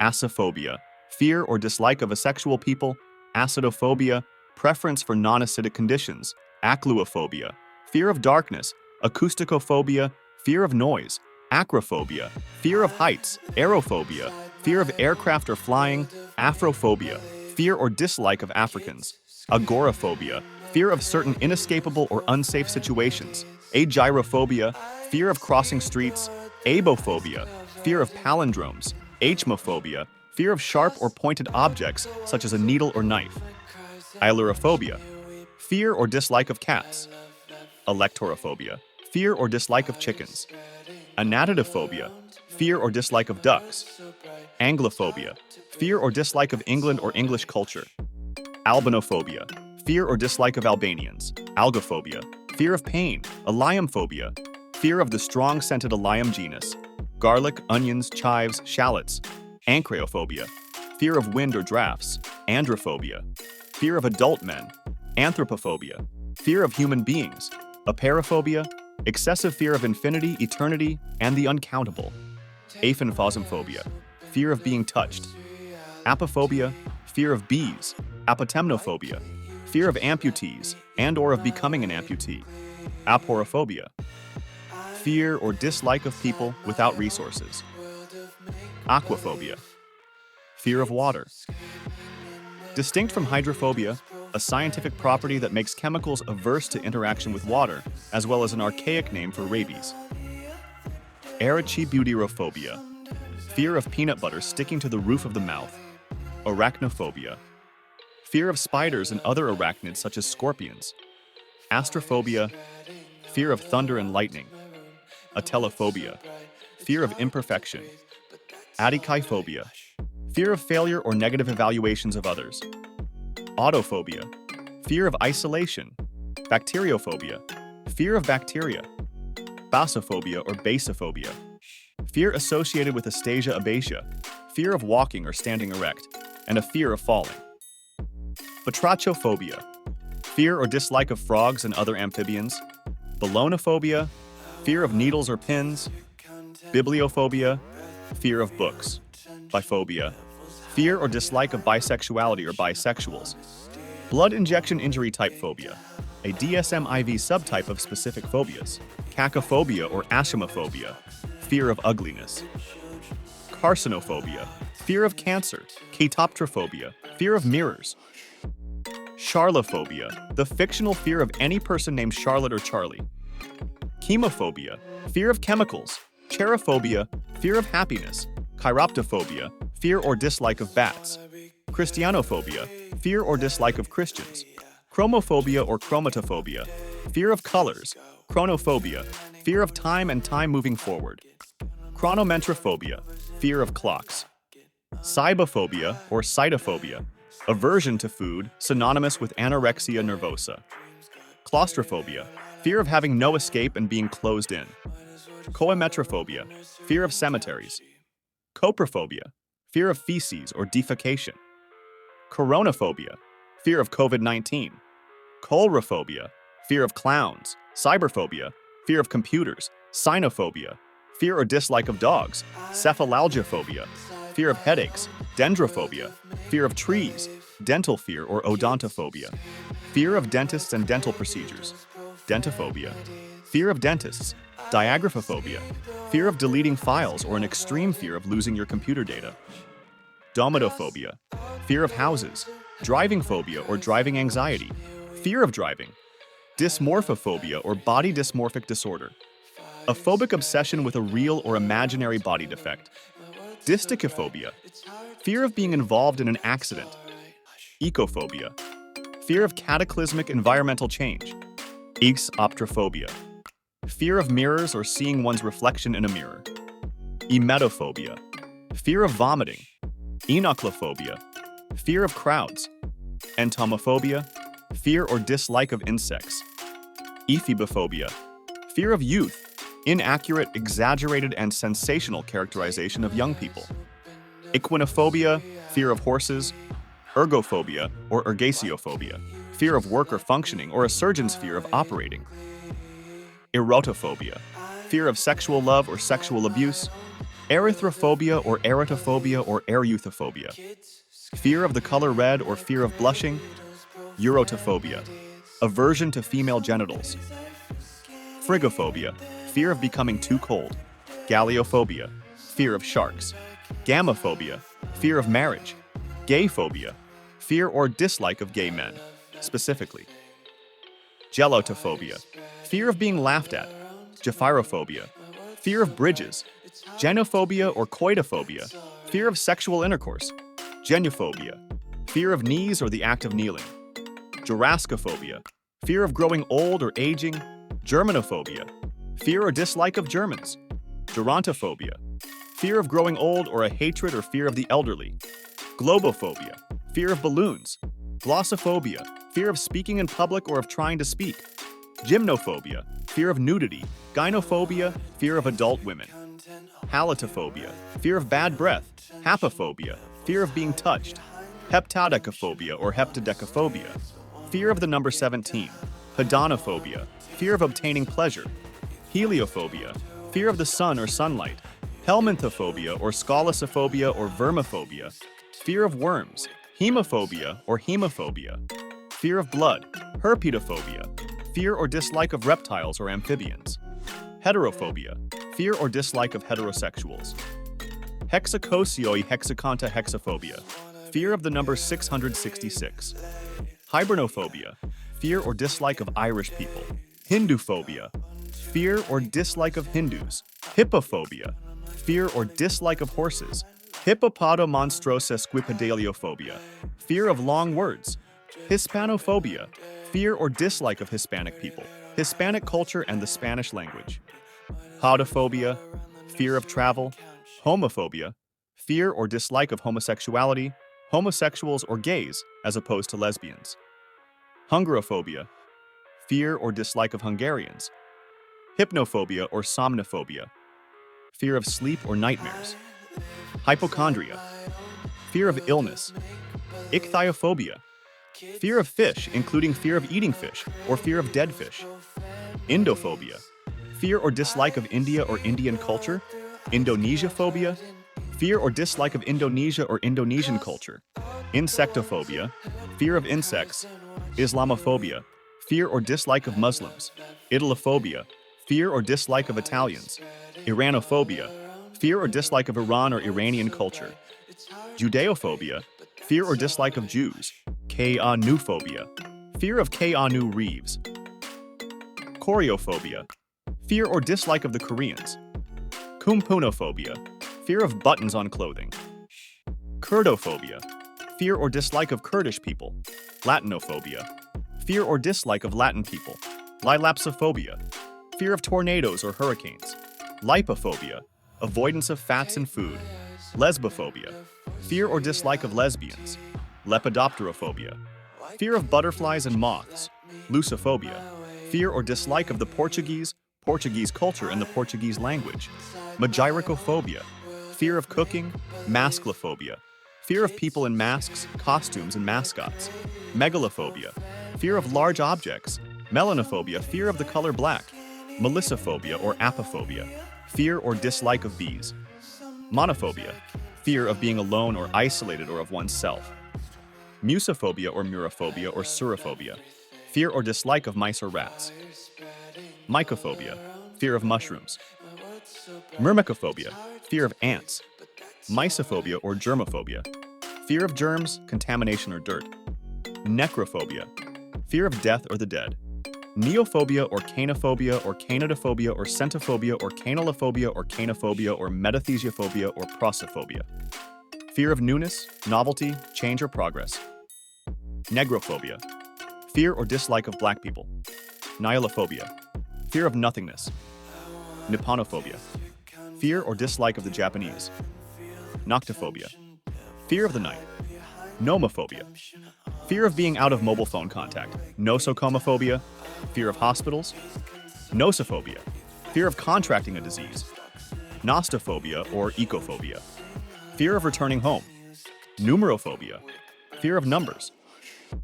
Asophobia, fear or dislike of asexual people. Acidophobia, preference for non-acidic conditions. Acluophobia, fear of darkness. Acousticophobia, fear of noise. Acrophobia, fear of heights. Aerophobia, fear of aircraft or flying. Afrophobia, fear or dislike of Africans. Agoraphobia, fear of certain inescapable or unsafe situations. Agyrophobia, fear of crossing streets. Abophobia, fear of palindromes. Achmophobia, fear of sharp or pointed objects such as a needle or knife. Ailurophobia, fear or dislike of cats. Electorophobia, fear or dislike of chickens. Anatidophobia, fear or dislike of ducks. Anglophobia, fear or dislike of England or English culture. Albanophobia, fear or dislike of Albanians. Algophobia, fear of pain. Alliumphobia, fear of the strong-scented Allium genus. Garlic, onions, chives, shallots. Anchreophobia, fear of wind or drafts. Androphobia, fear of adult men. Anthropophobia, fear of human beings. Apeirophobia, excessive fear of infinity, eternity, and the uncountable. Aphanphosmphobia, fear of being touched. Apophobia, fear of bees. Apotemnophobia, fear of amputees and or of becoming an amputee. Aporophobia, fear or dislike of people without resources. Aquaphobia, fear of water. Distinct from hydrophobia, a scientific property that makes chemicals averse to interaction with water, as well as an archaic name for rabies. Arachibutyrophobia, fear of peanut butter sticking to the roof of the mouth. Arachnophobia, fear of spiders and other arachnids such as scorpions. Astrophobia, fear of thunder and lightning. Atelophobia, fear of imperfection. Adichiophobia, fear of failure or negative evaluations of others. Autophobia, fear of isolation. Bacteriophobia, fear of bacteria. Basophobia or basophobia, fear associated with astasia abasia, fear of walking or standing erect, and a fear of falling. Batrachophobia, fear or dislike of frogs and other amphibians. Ballonophobia, fear of needles or pins. Bibliophobia, fear of books. Biphobia, fear or dislike of bisexuality or bisexuals. Blood injection injury type phobia, a DSM-IV subtype of specific phobias. Cacophobia or aschimophobia, fear of ugliness. Carcinophobia, fear of cancer. Catoptrophobia, fear of mirrors. Charlophobia, the fictional fear of any person named Charlotte or Charlie. Chemophobia, fear of chemicals. Cherophobia, fear of happiness. Chiroptophobia, fear or dislike of bats. Christianophobia, fear or dislike of Christians. Chromophobia or chromatophobia, fear of colors. Chronophobia, fear of time and time moving forward. Chronometrophobia, fear of clocks. Cybophobia or cytophobia, aversion to food, synonymous with anorexia nervosa. Claustrophobia, fear of having no escape and being closed in. Coemetrophobia, fear of cemeteries. Coprophobia, fear of feces or defecation. Coronaphobia, fear of COVID-19. Coulrophobia, fear of clowns. Cyberphobia, fear of computers. Cynophobia, fear or dislike of dogs. Cephalalgia fear of headaches. Dendrophobia, fear of trees. Dental fear or odontophobia, fear of dentists and dental procedures. Dentophobia, fear of dentists. Diagraphophobia, fear of deleting files or an extreme fear of losing your computer data. Domatophobia, fear of houses. Driving phobia or driving anxiety, fear of driving. Dysmorphophobia or body dysmorphic disorder, a phobic obsession with a real or imaginary body defect. Distichophobia, fear of being involved in an accident. Ecophobia, fear of cataclysmic environmental change. Exoptrophobia, fear of mirrors or seeing one's reflection in a mirror. Emetophobia, fear of vomiting. Enoclophobia, fear of crowds. Entomophobia, fear or dislike of insects. Ephibophobia, fear of youth, inaccurate, exaggerated, and sensational characterization of young people. Equinophobia, fear of horses. Ergophobia or ergasiophobia, fear of work or functioning, or a surgeon's fear of operating. Erotophobia, fear of sexual love or sexual abuse. Erythrophobia or erytophobia or erythophobia. Fear of the color red or fear of blushing. Urotophobia. Aversion to female genitals. Frigophobia. Fear of becoming too cold. Galliophobia. Fear of sharks. Gamophobia. Fear of marriage. Gayphobia. Fear or dislike of gay men, specifically. Gelotophobia. Fear of being laughed at. Japhirophobia. Fear of bridges. Genophobia or coitophobia. Fear of sexual intercourse. Geniophobia. Fear of knees or the act of kneeling. Jurassicophobia. Fear of growing old or aging. Germanophobia. Fear or dislike of Germans. Gerontophobia. Fear of growing old or a hatred or fear of the elderly. Globophobia. Fear of balloons. Glossophobia. Fear of speaking in public or of trying to speak. Gymnophobia. Fear of nudity. Gynophobia. Fear of adult women. Halitophobia. Fear of bad breath. Hapophobia. Fear of being touched. Heptadecaphobia or heptadecaphobia. Fear of the number 17. Hedonophobia. Fear of obtaining pleasure. Heliophobia. Fear of the sun or sunlight. Helminthophobia or scolosophobia or vermophobia. Fear of worms. Hemophobia or hemophobia. Fear of blood. Herpetophobia. Fear or dislike of reptiles or amphibians. Heterophobia. Fear or dislike of heterosexuals. Hexacosioi hexaconta hexaphobia. Fear of the number 666. Hibernophobia. Fear or dislike of Irish people. Hinduphobia. Fear or dislike of Hindus. Hippophobia. Fear or dislike of horses. Hippopotomonstrosa. Fear of long words. Hispanophobia. Fear or dislike of Hispanic people. Hispanic culture and the Spanish language. Hodophobia. Fear of travel. Homophobia. Fear or dislike of homosexuality, homosexuals or gays, as opposed to lesbians. Hungerophobia. Fear or dislike of Hungarians. Hypnophobia or somnophobia. Fear of sleep or nightmares. Hypochondria. Fear of illness. Ichthyophobia. Fear of fish, including fear of eating fish or fear of dead fish. Indophobia. Fear or dislike of India or Indian culture. Indonesiaphobia. Fear or dislike of Indonesia or Indonesian culture. Insectophobia. Fear of insects. Islamophobia. Fear or dislike of Muslims. Italophobia. Fear or dislike of Italians. Iranophobia. Fear or dislike of Iran or Iranian culture. Judeophobia. Fear or dislike of Jews. K-A-Nu-phobia. Fear of Keanu Reeves. Choreophobia. Fear or dislike of the Koreans. Kumpunophobia. Fear of buttons on clothing. Kurdophobia. Fear or dislike of Kurdish people. Latinophobia. Fear or dislike of Latin people. Lilapsophobia. Fear of tornadoes or hurricanes. Lipophobia. Avoidance of fats in food. Lesbophobia. Fear or dislike of lesbians. Lepidopterophobia. Fear of butterflies and moths. Lusophobia. Fear or dislike of the Portuguese culture and the Portuguese language. Magyricophobia. Fear of cooking. Masklophobia. Fear of people in masks, costumes, and mascots. Megalophobia. Fear of large objects. Melanophobia. Fear of the color black. Melissophobia or apophobia. Fear or dislike of bees. Monophobia. Fear of being alone or isolated or of oneself. Musophobia or murophobia or surophobia. Fear or dislike of mice or rats. Mycophobia. Fear of mushrooms. Myrmecophobia. Fear of ants. Mysophobia or germophobia. Fear of germs, contamination, or dirt. Necrophobia. Fear of death or the dead. Neophobia or canophobia or canodophobia or centophobia or canolophobia or canophobia or metathesiophobia or prosophobia. Fear of newness, novelty, change, or progress. Negrophobia. Fear or dislike of black people. Nihilophobia. Fear of nothingness. Nipponophobia. Fear or dislike of the Japanese. Noctophobia. Fear of the night. Nomophobia. Fear of being out of mobile phone contact. Nosocomophobia. Fear of hospitals. Nosophobia. Fear of contracting a disease. Nostophobia or ecophobia. Fear of returning home. Numerophobia. Fear of numbers.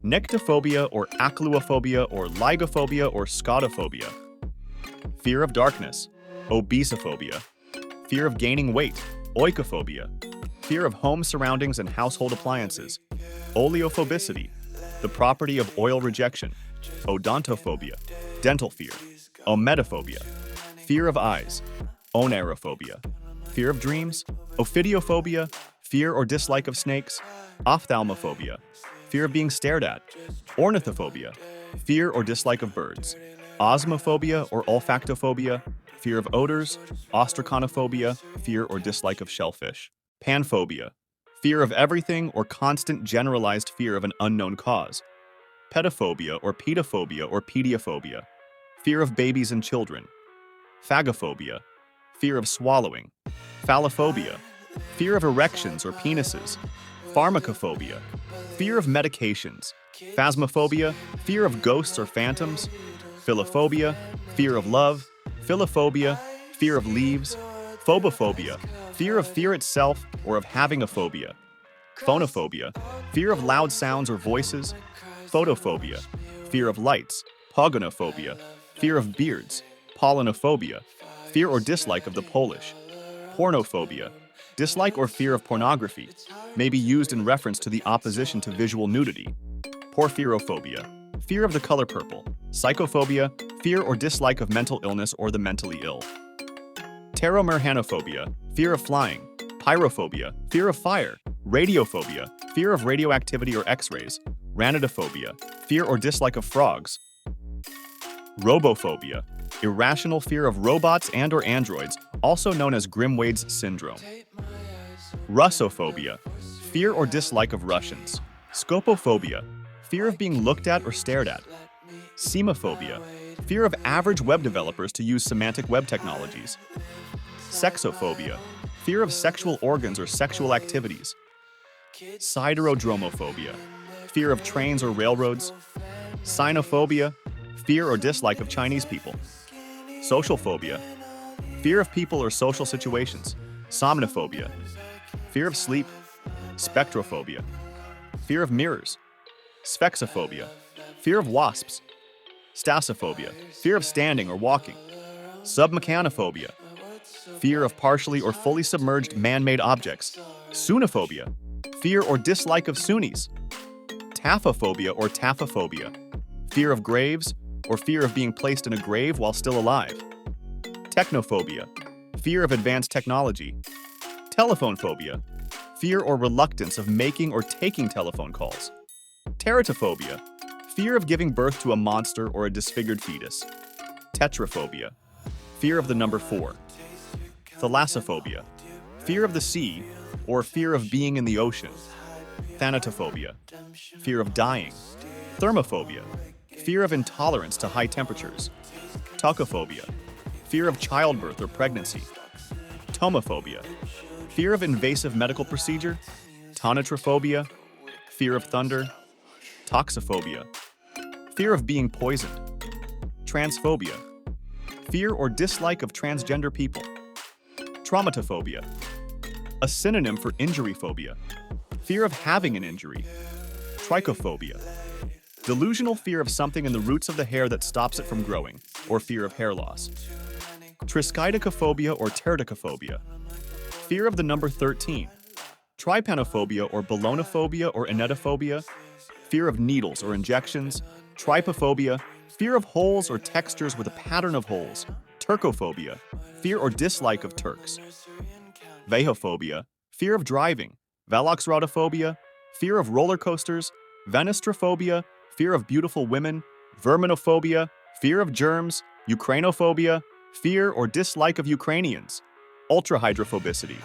Nyctophobia or acluophobia or lygophobia or scotophobia. Fear of darkness. Obesophobia. fear of gaining weight, oikophobia, fear of home surroundings and household appliances, oleophobicity, the property of oil rejection, odontophobia, dental fear, ometophobia, fear of eyes, onerophobia, fear of dreams, ophidiophobia, fear or dislike of snakes, ophthalmophobia, fear of being stared at, ornithophobia, fear or dislike of birds, osmophobia or olfactophobia, fear of odors, ostraconophobia, fear or dislike of shellfish, panphobia, fear of everything or constant generalized fear of an unknown cause, pedophobia or pediophobia, fear of babies and children, phagophobia, fear of swallowing, phallophobia, fear of erections or penises, pharmacophobia, fear of medications, phasmophobia, fear of ghosts or phantoms, philophobia, fear of love, philophobia, fear of leaves, phobophobia, fear of fear itself or of having a phobia, phonophobia, fear of loud sounds or voices, photophobia, fear of lights, pogonophobia, fear of beards, pollenophobia, fear or dislike of the Polish, pornophobia, dislike or fear of pornography, may be used in reference to the opposition to visual nudity, porphyrophobia, fear of the color purple, psychophobia, fear or dislike of mental illness or the mentally ill, pteromerhanophobia, fear of flying, pyrophobia, fear of fire, radiophobia, fear of radioactivity or X-rays, rhinidophobia, fear or dislike of frogs, robophobia, irrational fear of robots and or androids, also known as Grim-Wade's syndrome, Russophobia, fear or dislike of Russians, scopophobia, fear of being looked at or stared at, semophobia, fear of average web developers to use semantic web technologies, sexophobia, fear of sexual organs or sexual activities, siderodromophobia, fear of trains or railroads, sinophobia, fear or dislike of Chinese people, social phobia, fear of people or social situations, somnophobia, fear of sleep, spectrophobia, fear of mirrors, sphexophobia, fear of wasps, stasophobia, fear of standing or walking, submechanophobia, fear of partially or fully submerged man-made objects, Sunnophobia, fear or dislike of Sunnis, taphophobia or taphophobia, fear of graves or fear of being placed in a grave while still alive, technophobia, fear of advanced technology, telephone phobia, fear or reluctance of making or taking telephone calls, teratophobia, fear of giving birth to a monster or a disfigured fetus, tetraphobia, fear of the number 4, thalassophobia, fear of the sea or fear of being in the ocean, thanatophobia, fear of dying, thermophobia, fear of intolerance to high temperatures, tocophobia, fear of childbirth or pregnancy, tomophobia, fear of invasive medical procedure, tonitrophobia, fear of thunder, toxophobia, fear of being poisoned, transphobia, fear or dislike of transgender people, traumatophobia, a synonym for injury phobia, fear of having an injury, trichophobia, delusional fear of something in the roots of the hair that stops it from growing, or fear of hair loss, triskaidekaphobia or pterodocophobia, fear of the number 13, trypanophobia or ballonophobia or anetophobia, fear of needles or injections, trypophobia, fear of holes or textures with a pattern of holes, Turkophobia, fear or dislike of Turks, Vehophobia, fear of driving, Valoxrotophobia, fear of roller coasters, Venistrophobia, fear of beautiful women, Verminophobia, fear of germs, Ukrainophobia, fear or dislike of Ukrainians, ultrahydrophobicity,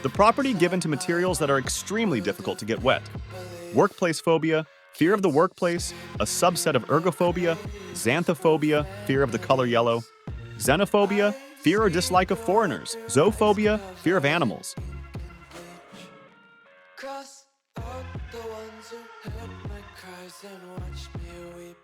the property given to materials that are extremely difficult to get wet, workplace phobia, fear of the workplace, a subset of ergophobia, xanthophobia, fear of the color yellow, xenophobia, fear or dislike of foreigners, zoophobia, fear of animals. Cross out the ones who heard my cries and watched me weep.